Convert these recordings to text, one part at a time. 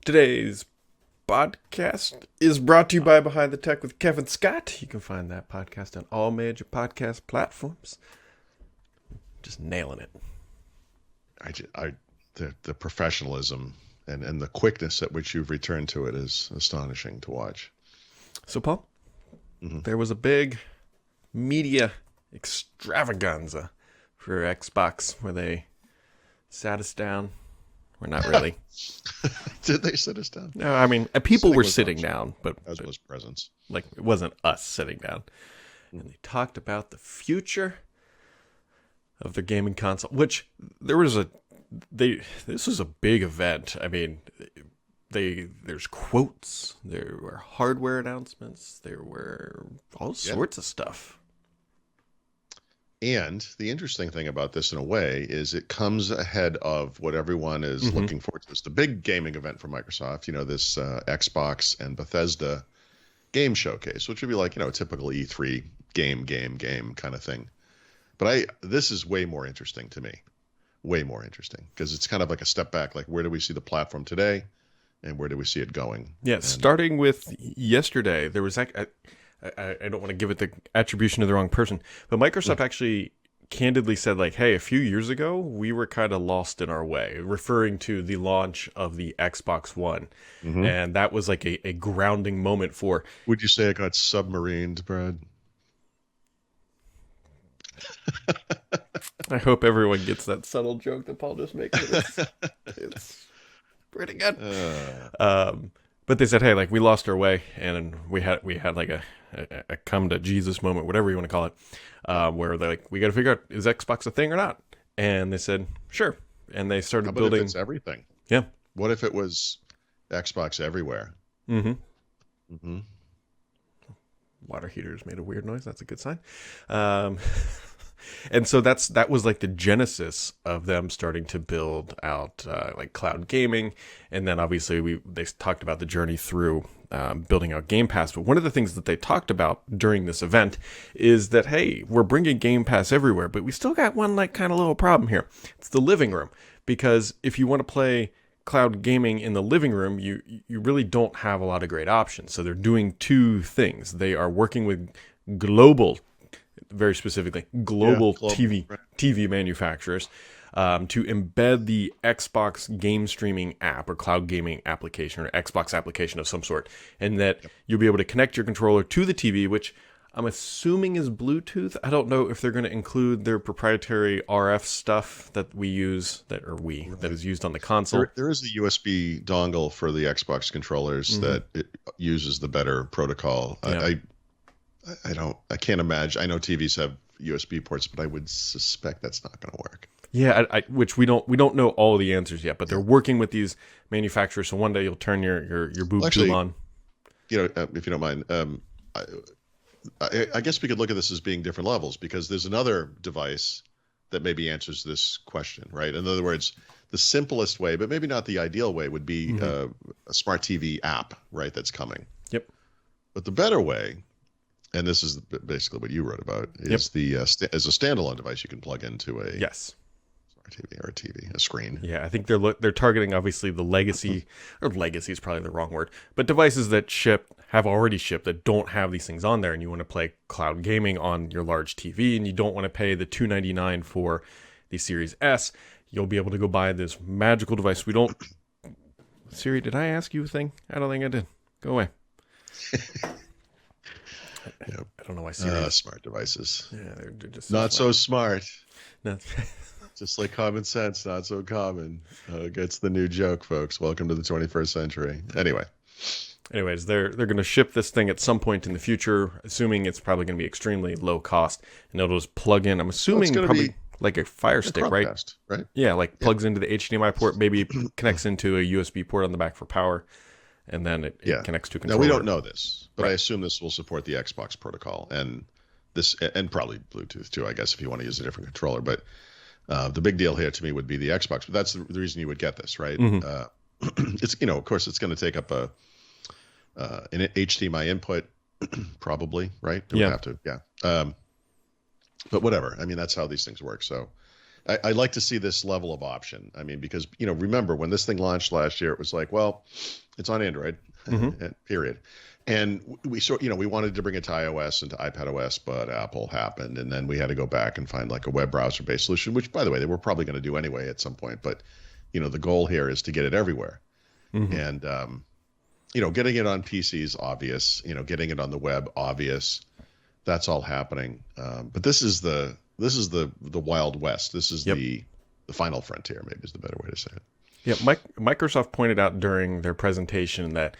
Today's podcast is brought to you by Behind the Tech with Kevin Scott. You can find that podcast on all major podcast platforms. Just nailing it. The professionalism and the quickness at which you've returned to it is astonishing to watch. So, Paul, there was a big media extravaganza for Xbox where they sat us down. We're not really. Did they sit us down? No, I mean, people were sitting down, but as was presence. Like, it wasn't us sitting down. And they talked about the future of the gaming console, which this was a big event. I mean, there's quotes, there were hardware announcements, there were all sorts of stuff. And the interesting thing about this, in a way, is it comes ahead of what everyone is looking forward to. It's the big gaming event for Microsoft, this Xbox and Bethesda game showcase, which would be like, a typical E3 game kind of thing. But this is way more interesting to me, way more interesting, because it's kind of like a step back. Like, where do we see the platform today, and where do we see it going? Yeah, starting with yesterday, there was I don't want to give it the attribution to the wrong person, but Microsoft actually candidly said, like, hey, a few years ago, we were kind of lost in our way, referring to the launch of the Xbox One. And that was like a grounding moment for... Would you say it got submarined, Brad? I hope everyone gets that subtle joke that Paul just made. It's pretty good. But they said, hey, like, we lost our way, and we had like a come to Jesus moment, whatever you want to call it, where they're like, we got to figure out, is Xbox a thing or not? And they said, sure. And they started building. If it's everything? Yeah. What if it was Xbox everywhere? Water heaters made a weird noise. That's a good sign. And so that was like the genesis of them starting to build out like cloud gaming, and then obviously they talked about the journey through building out Game Pass. But one of the things that they talked about during this event is that, hey, we're bringing Game Pass everywhere, but we still got one like kind of little problem here. It's the living room, because if you want to play cloud gaming in the living room, you really don't have a lot of great options. So they're doing two things. They are working with very specifically global TV manufacturers to embed the Xbox game streaming app or cloud gaming application or Xbox application of some sort, and that you'll be able to connect your controller to the TV, which I'm assuming is Bluetooth. I don't know if they're going to include their proprietary RF stuff that we use, that is used on the console. There is a USB dongle for the Xbox controllers that it uses the better protocol. Yeah. I can't imagine. I know TVs have USB ports, but I would suspect that's not going to work. Yeah, which we don't know all the answers yet, but they're working with these manufacturers. So one day you'll turn your boob tube on. If you don't mind, I guess we could look at this as being different levels, because there's another device that maybe answers this question, right? In other words, the simplest way, but maybe not the ideal way, would be a smart TV app, right? That's coming. Yep. But the better way, and this is basically what you wrote about, is as a standalone device you can plug into a smart TV or a screen. Yeah, I think they're targeting obviously the legacy, or legacy is probably the wrong word, but devices that have already shipped that don't have these things on there, and you want to play cloud gaming on your large TV, and you don't want to pay the $299 for the Series S. You'll be able to go buy this magical device. Siri, did I ask you a thing? I don't think I did. Go away. I don't know why Siri. Smart devices. Yeah, they're just not so smart. No. Just like common sense, not so common. Gets the new joke, folks. Welcome to the 21st century. Anyways, they're going to ship this thing at some point in the future, assuming it's probably going to be extremely low cost, and it'll just plug in. I'm assuming probably like a Fire Stick, right? Right? Yeah, plugs into the HDMI port, maybe connects into a USB port on the back for power, and then it connects to a controller. Now, we don't know this, but I assume this will support the Xbox protocol and probably Bluetooth too, I guess, if you want to use a different controller. But the big deal here to me would be the Xbox. But that's the reason you would get this, right? It's of course, it's going to take up an HDMI input, probably, right? It would have to, but whatever. I mean, that's how these things work. So I like to see this level of option. I mean, because, remember when this thing launched last year, it was like, well, it's on Android, period. And we wanted to bring it to iOS and to iPadOS, but Apple happened. And then we had to go back and find like a web browser based solution, which, by the way, they were probably going to do anyway at some point. But, the goal here is to get it everywhere. And, getting it on PCs, obvious, getting it on the web, obvious. That's all happening. But this is the Wild West. This is the final frontier, maybe is the better way to say it. Yeah, Microsoft pointed out during their presentation that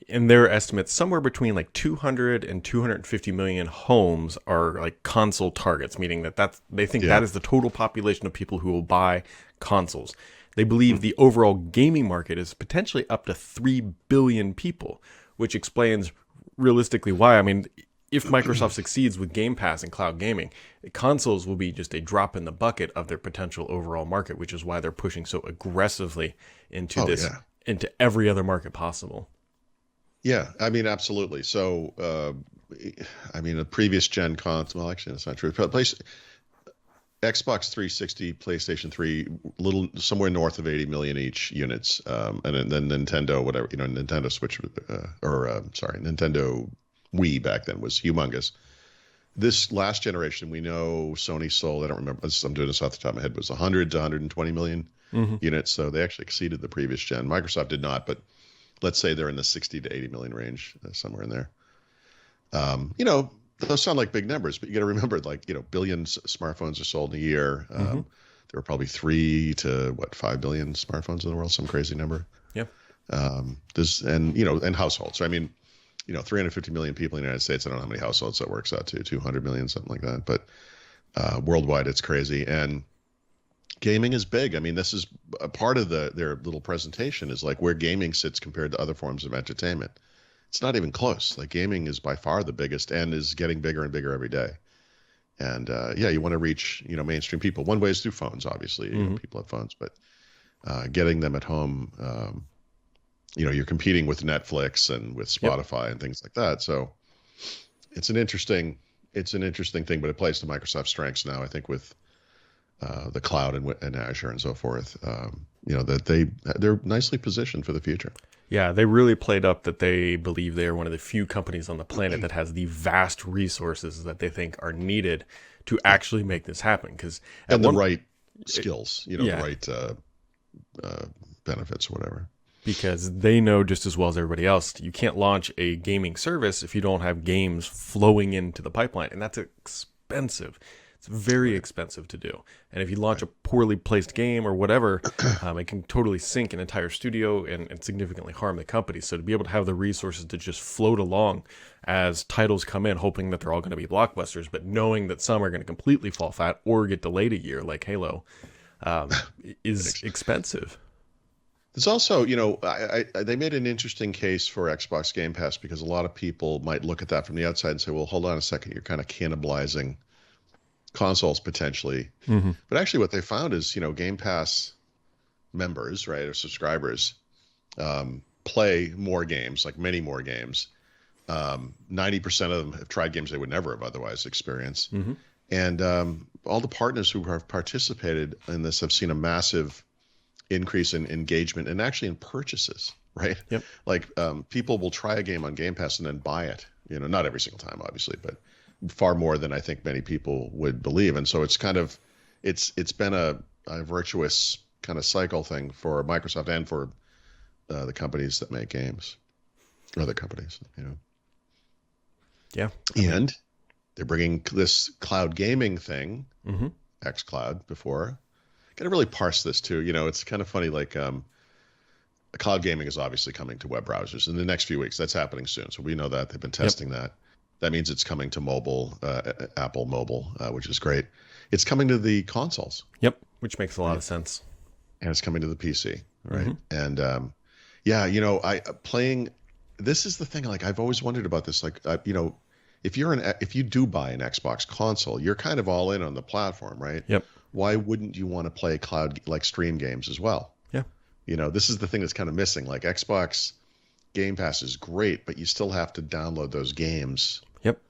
in their estimates, somewhere between like 200 and 250 million homes are like console targets, meaning they think that is the total population of people who will buy consoles. They believe the overall gaming market is potentially up to 3 billion people, which explains realistically why. I mean, if Microsoft succeeds with Game Pass and cloud gaming, consoles will be just a drop in the bucket of their potential overall market, which is why they're pushing so aggressively into into every other market possible. Yeah, I mean, absolutely. So, a previous gen console, well, actually, that's not true. Xbox 360, PlayStation 3, somewhere north of 80 million each units, and then Nintendo, whatever, Nintendo Switch, Nintendo Wii back then was humongous. This last generation, we know Sony sold, I don't remember, I'm doing this off the top of my head, was 100 to 120 million units. So they actually exceeded the previous gen. Microsoft did not, but let's say they're in the 60 to 80 million range, somewhere in there. Those sound like big numbers, but you got to remember, billions of smartphones are sold in a year. There are probably 3 to 5 billion smartphones in the world, some crazy number. Yeah. And households. So, I mean, 350 million people in the United States. I don't know how many households that works out to, 200 million, something like that. But worldwide, it's crazy. And gaming is big. I mean, this is a part of their little presentation is like where gaming sits compared to other forms of entertainment. It's not even close. Like gaming is by far the biggest and is getting bigger and bigger every day. And you want to reach, mainstream people. One way is through phones, obviously. People have phones, but getting them at home, you're competing with Netflix and with Spotify and things like that. So it's an interesting thing, but it plays to Microsoft's strengths now, I think, with the cloud and Azure and so forth. That they're nicely positioned for the future. Yeah, they really played up that they believe they are one of the few companies on the planet that has the vast resources that they think are needed to actually make this happen. And the right skills, the right benefits or whatever. Because they know just as well as everybody else, you can't launch a gaming service if you don't have games flowing into the pipeline. And that's expensive. It's very expensive to do. And if you launch a poorly placed game or whatever, it can totally sink an entire studio and significantly harm the company. So to be able to have the resources to just float along as titles come in, hoping that they're all going to be blockbusters, but knowing that some are going to completely fall flat or get delayed a year, like Halo, is expensive. There's also, they made an interesting case for Xbox Game Pass because a lot of people might look at that from the outside and say, well, hold on a second, you're kind of cannibalizing consoles potentially. But actually what they found is, Game Pass members, right, or subscribers, play more games, like many more games. 90% of them have tried games they would never have otherwise experienced. And all the partners who have participated in this have seen a massive increase in engagement and actually in purchases, right? Yep. Like people will try a game on Game Pass and then buy it, not every single time, obviously, but far more than I think many people would believe. And so it's kind of, it's been a virtuous kind of cycle thing for Microsoft and for the companies that make games, other companies, Yeah. And they're bringing this cloud gaming thing, xCloud before. Got to really parse this too. It's kind of funny, like cloud gaming is obviously coming to web browsers in the next few weeks. That's happening soon. So we know that they've been testing that. That means it's coming to mobile, Apple mobile, which is great. It's coming to the consoles. Yep, which makes a lot of sense. And it's coming to the PC, right? And I playing. This is the thing. Like I've always wondered about this. Like if you do buy an Xbox console, you're kind of all in on the platform, right? Yep. Why wouldn't you want to play cloud like stream games as well? Yeah. This is the thing that's kind of missing. Like Xbox Game Pass is great, but you still have to download those games. Yep.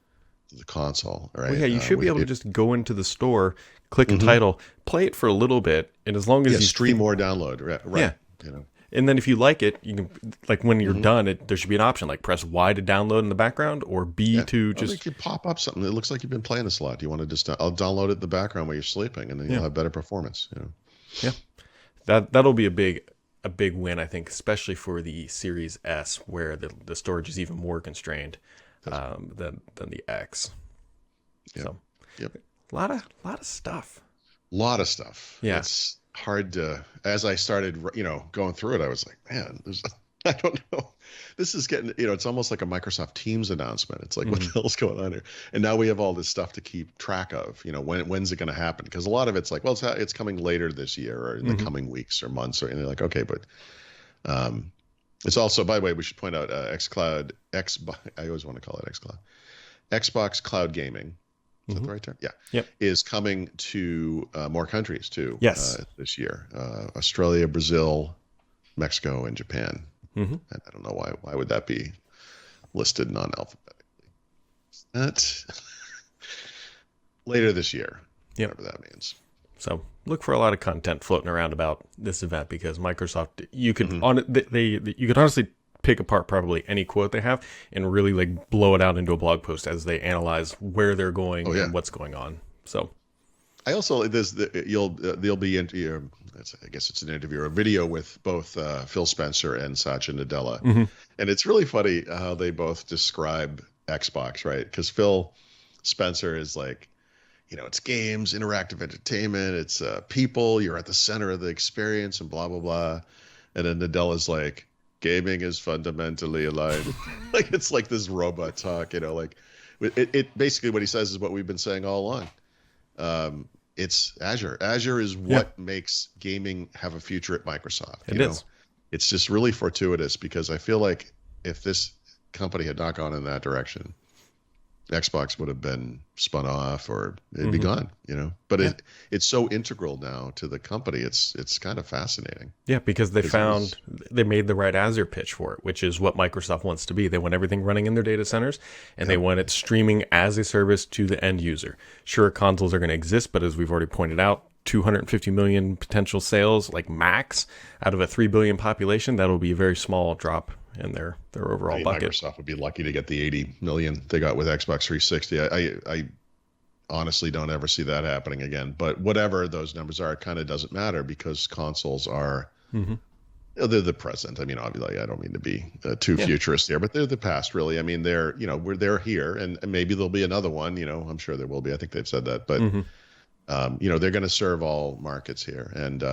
the console, right? Well, yeah, you should be able to just go into the store, click a title, play it for a little bit, and as long as you stream or download, right? Yeah. You know. And then if you like it, you can, like when you're done, there should be an option like press Y to download in the background or B to just. They could pop up something. It looks like you've been playing this a lot. Do you want to just? I'll download it in the background while you're sleeping, and then you'll have better performance. You know. Yeah, that'll be a big win, I think, especially for the Series S, where the storage is even more constrained than the X. Yep. So, Yep. a lot of stuff. Lot of stuff. Yeah. It's hard to, as I started, going through it, I was like, man, I don't know. This is getting, it's almost like a Microsoft Teams announcement. It's like, what the hell's going on here? And now we have all this stuff to keep track of, when's it going to happen? Because a lot of it's like, well, it's coming later this year or in the coming weeks or months. And they're like, okay, but it's also, by the way, we should point out xCloud, I always want to call it xCloud, Xbox Cloud Gaming. Is that the right term? Yeah. Yep. Is coming to more countries too. Yes. This year, Australia, Brazil, Mexico, and Japan. Mm-hmm. And I don't know why would that be listed non-alphabetically. That later this year. Yep. Whatever that means. So look for a lot of content floating around about this event because Microsoft, you could you could honestly pick apart probably any quote they have and really like blow it out into a blog post as they analyze where they're going and what's going on. So I also there'll be I guess it's an interview or a video with both Phil Spencer and Satya Nadella, and it's really funny how they both describe Xbox, right? Because Phil Spencer is like, it's games, interactive entertainment, it's people, you're at the center of the experience, and blah blah blah, and then Nadella's like, gaming is fundamentally alive. Like it's like this robot talk, like it basically what he says is what we've been saying all along. It's Azure. Azure is what makes gaming have a future at Microsoft. It is. It's just really fortuitous because I feel like if this company had not gone in that direction, Xbox would have been spun off or it'd be gone, But it's so integral now to the company. It's kind of fascinating. Yeah, because they made the right Azure pitch for it, which is what Microsoft wants to be. They want everything running in their data centers, and they want it streaming as a service to the end user. Sure, consoles are going to exist, but as we've already pointed out, 250 million potential sales, like max, out of a 3 billion population, that'll be a very small drop in their overall bucket. Microsoft would be lucky to get the 80 million they got with Xbox 360. I honestly don't ever see that happening again. But whatever those numbers are, it kind of doesn't matter because consoles are they're the present. I mean, obviously, I don't mean to be too futurist here, but they're the past, really. I mean, they're here, and maybe there'll be another one. I'm sure there will be. I think they've said that, but they're going to serve all markets here, and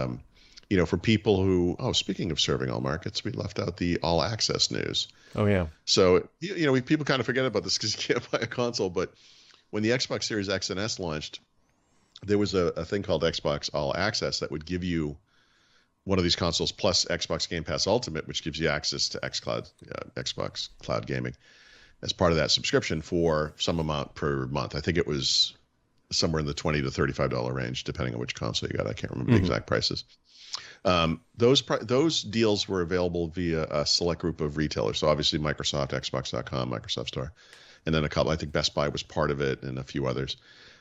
for people who, speaking of serving all markets, we left out the all access news. Oh yeah. So, people kind of forget about this because you can't buy a console. But when the Xbox Series X and S launched, there was a thing called Xbox All Access that would give you one of these consoles plus Xbox Game Pass Ultimate, which gives you access to Xbox Cloud Gaming as part of that subscription for some amount per month. I think it was somewhere in the $20 to $35 range, depending on which console you got. I can't remember the exact prices. Those deals were available via a select group of retailers. So obviously Microsoft, Xbox.com, Microsoft Store, and then a couple. I think Best Buy was part of it, and a few others.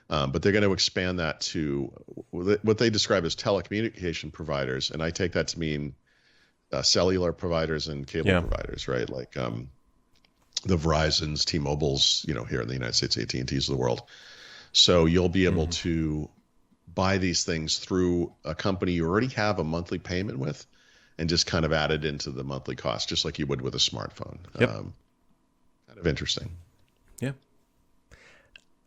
But they're going to expand that to what they describe as telecommunication providers, and I take that to mean cellular providers and cable providers, right? Like the Verizons, T-Mobiles, here in the United States, AT&Ts of the world. So you'll be able to buy these things through a company you already have a monthly payment with and just kind of add it into the monthly cost, just like you would with a smartphone. Kind of interesting. Yeah.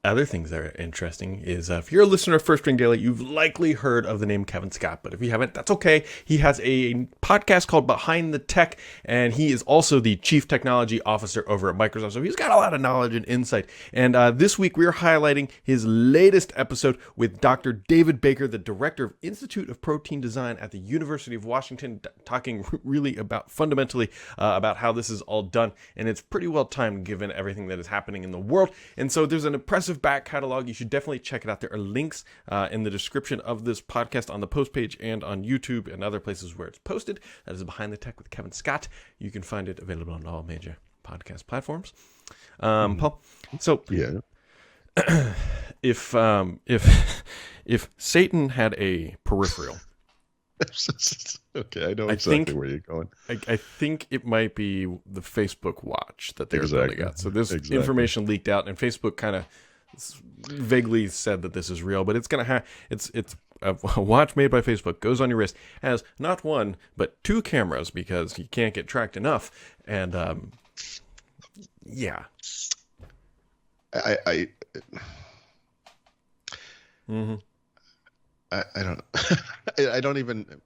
Other things that are interesting is if you're a listener of First Ring Daily, you've likely heard of the name Kevin Scott, but if you haven't, that's okay. He has a podcast called Behind the Tech, and he is also the Chief Technology Officer over at Microsoft, so he's got a lot of knowledge and insight. And this week, we're highlighting his latest episode with Dr. David Baker, the Director of Institute of Protein Design at the University of Washington, talking really fundamentally about how this is all done, and it's pretty well timed given everything that is happening in the world. And so there's an impressive back catalog. You should definitely check it out. There are links in the description of this podcast on the post page and on YouTube and other places where it's posted. That is Behind the Tech with Kevin Scott. You can find it available on all major podcast platforms. Paul, so if Satan had a peripheral, okay, I know exactly where you're going. I think it might be the Facebook Watch that they're building out. So this Exactly. information leaked out, and Facebook kind of vaguely said that this is real, but it's gonna have it's a watch made by Facebook, goes on your wrist, has not one but 2 cameras because you can't get tracked enough, and yeah. I Mm-hmm. I don't I don't even.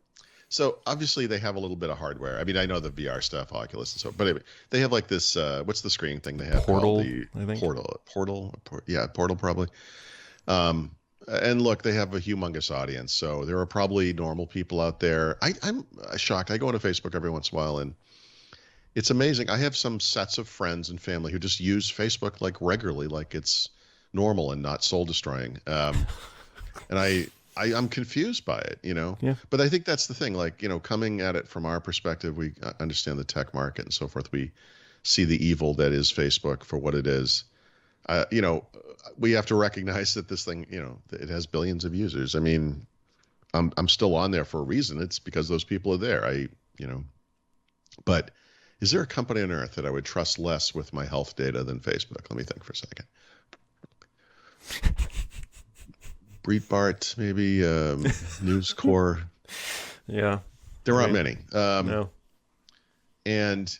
So obviously they have a little bit of hardware. I mean, I know the VR stuff, Oculus and so, but anyway, they have like this. What's the screening thing they have? Portal, I think. Portal, probably. And look, they have a humongous audience, so there are probably normal people out there. I'm shocked. I go into Facebook every once in a while, and it's amazing. I have some sets of friends and family who just use Facebook like regularly, like it's normal and not soul destroying. And I'm confused by it, Yeah. But I think that's the thing, like, coming at it from our perspective, we understand the tech market and so forth. We see the evil that is Facebook for what it is. We have to recognize that this thing, it has billions of users. I mean, I'm still on there for a reason. It's because those people are there. But is there a company on earth that I would trust less with my health data than Facebook? Let me think for a second. Breitbart, maybe, News Corp. Yeah. There aren't many. No. And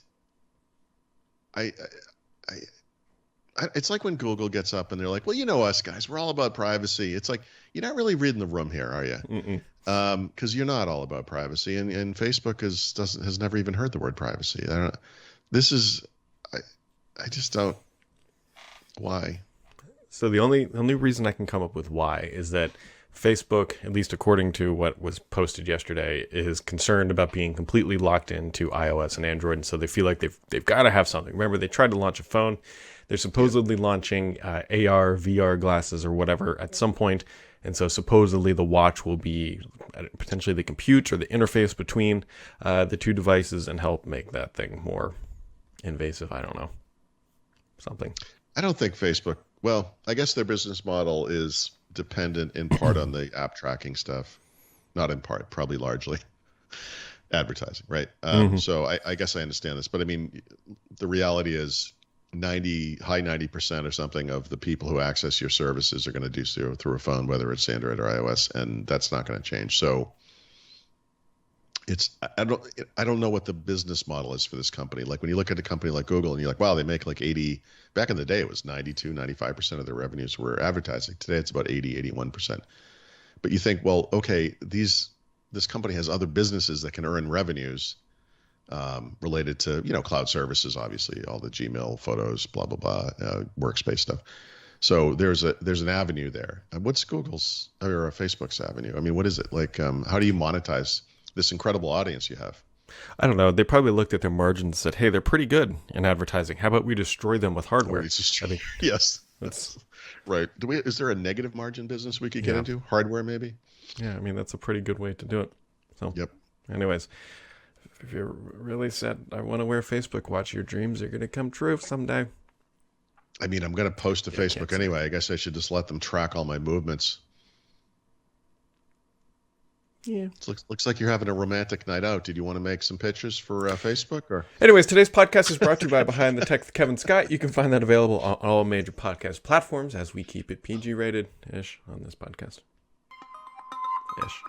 it's like when Google gets up and they're like, well, us guys, we're all about privacy. It's like, you're not really reading the room here, are you? Because you're not all about privacy, and Facebook has never even heard the word privacy. I don't. This is, I just don't. Why? So the only reason I can come up with why is that Facebook, at least according to what was posted yesterday, is concerned about being completely locked into iOS and Android, and so they feel like they've got to have something. Remember, they tried to launch a phone. They're supposedly launching AR, VR glasses or whatever at some point, and so supposedly the watch will be potentially the compute or the interface between the 2 devices and help make that thing more invasive. I don't know. Something. I don't think Facebook. Well, I guess their business model is dependent in part on the app tracking stuff. Not in part, probably largely advertising, right? So I guess I understand this. But I mean, the reality is high 90% or something of the people who access your services are going to do so through a phone, whether it's Android or iOS, and that's not going to change. So I don't know what the business model is for this company. Like when you look at a company like Google and you're like, wow, they make like 80, back in the day it was 92, 95% of their revenues were advertising. Today it's about 80, 81%. But you think, well, okay, this company has other businesses that can earn revenues related to, cloud services, obviously, all the Gmail, photos, blah, blah, blah, workspace stuff. So there's an avenue there. What's Google's or Facebook's avenue? I mean, what is it? Like, how do you monetize this incredible audience you have? I don't know. They probably looked at their margins and said, hey, they're pretty good in advertising. How about we destroy them with hardware? Yes. That's right. Is there a negative margin business we could get into? Hardware, maybe? Yeah, I mean, that's a pretty good way to do it. So, yep. Anyways, if you're really said, I want to wear Facebook Watch, your dreams are going to come true someday. I mean, I'm going to post to Facebook anyway. I guess I should just let them track all my movements. Yeah. Looks like you're having a romantic night out. Did you want to make some pictures for Facebook? Or anyways, today's podcast is brought to you by Behind the Tech with Kevin Scott. You can find that available on all major podcast platforms as we keep it PG rated-ish on this podcast. Ish.